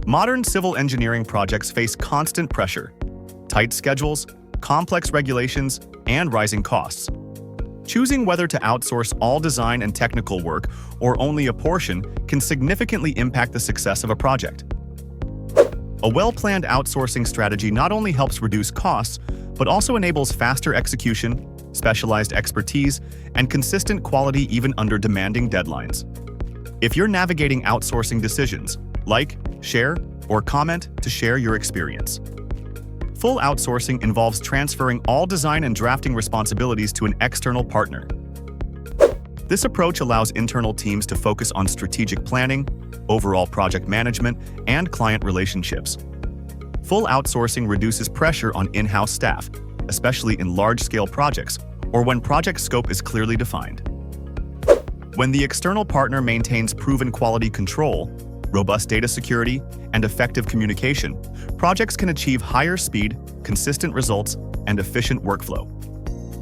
Modern civil engineering projects face constant pressure, tight schedules, complex regulations, and rising costs. Choosing whether to outsource all design and technical work or only a portion can significantly impact the success of a project. A well-planned outsourcing strategy not only helps reduce costs, but also enables faster execution, specialized expertise, and consistent quality even under demanding deadlines. If you're navigating outsourcing decisions, like, share, or comment to share your experience. Full outsourcing involves transferring all design and drafting responsibilities to an external partner. This approach allows internal teams to focus on strategic planning, overall project management, and client relationships. Full outsourcing reduces pressure on in-house staff, especially in large-scale projects or when project scope is clearly defined. When the external partner maintains proven quality control, robust data security, and effective communication, projects can achieve higher speed, consistent results, and efficient workflow.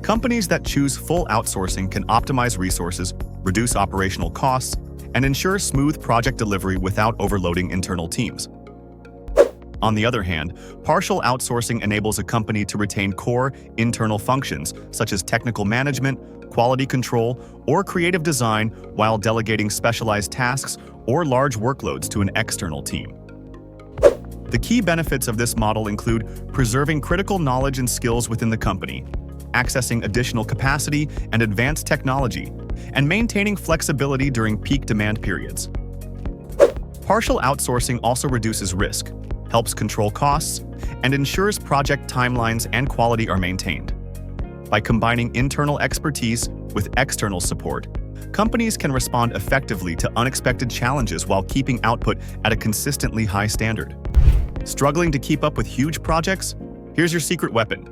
Companies that choose full outsourcing can optimize resources, reduce operational costs, and ensure smooth project delivery without overloading internal teams. On the other hand, partial outsourcing enables a company to retain core internal functions such as technical management, quality control, or creative design while delegating specialized tasks or large workloads to an external team. The key benefits of this model include preserving critical knowledge and skills within the company, accessing additional capacity and advanced technology, and maintaining flexibility during peak demand periods. Partial outsourcing also reduces risk, helps control costs, and ensures project timelines and quality are maintained. By combining internal expertise with external support, companies can respond effectively to unexpected challenges while keeping output at a consistently high standard. Struggling to keep up with huge projects? Here's your secret weapon.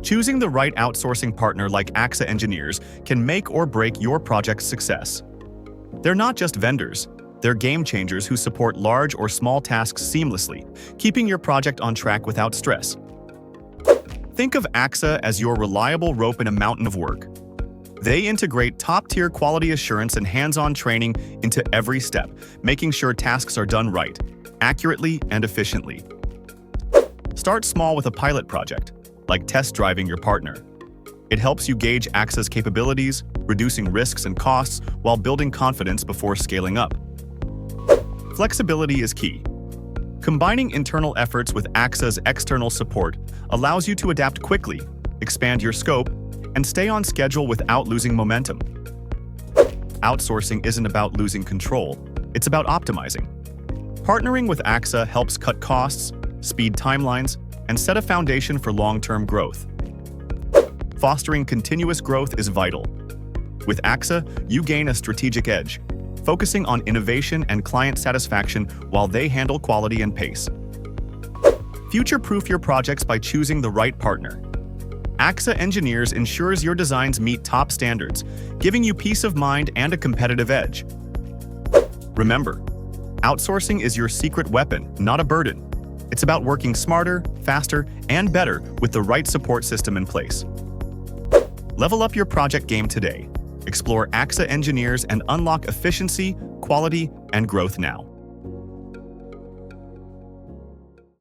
Choosing the right outsourcing partner like AXA Engineers can make or break your project's success. They're not just vendors, they're game changers who support large or small tasks seamlessly, keeping your project on track without stress. Think of AXA as your reliable rope in a mountain of work. They integrate top-tier quality assurance and hands-on training into every step, making sure tasks are done right, accurately, and efficiently. Start small with a pilot project, like test driving your partner. It helps you gauge AXA's capabilities, reducing risks and costs while building confidence before scaling up. Flexibility is key. Combining internal efforts with AXA's external support allows you to adapt quickly, expand your scope, and stay on schedule without losing momentum. Outsourcing isn't about losing control, it's about optimizing. Partnering with AXA helps cut costs, speed timelines, and set a foundation for long-term growth. Fostering continuous growth is vital. With AXA, you gain a strategic edge, focusing on innovation and client satisfaction while they handle quality and pace. Future-proof your projects by choosing the right partner. AXA Engineers ensures your designs meet top standards, giving you peace of mind and a competitive edge. Remember, outsourcing is your secret weapon, not a burden. It's about working smarter, faster, and better with the right support system in place. Level up your project game today. Explore AXA Engineers and unlock efficiency, quality, and growth now.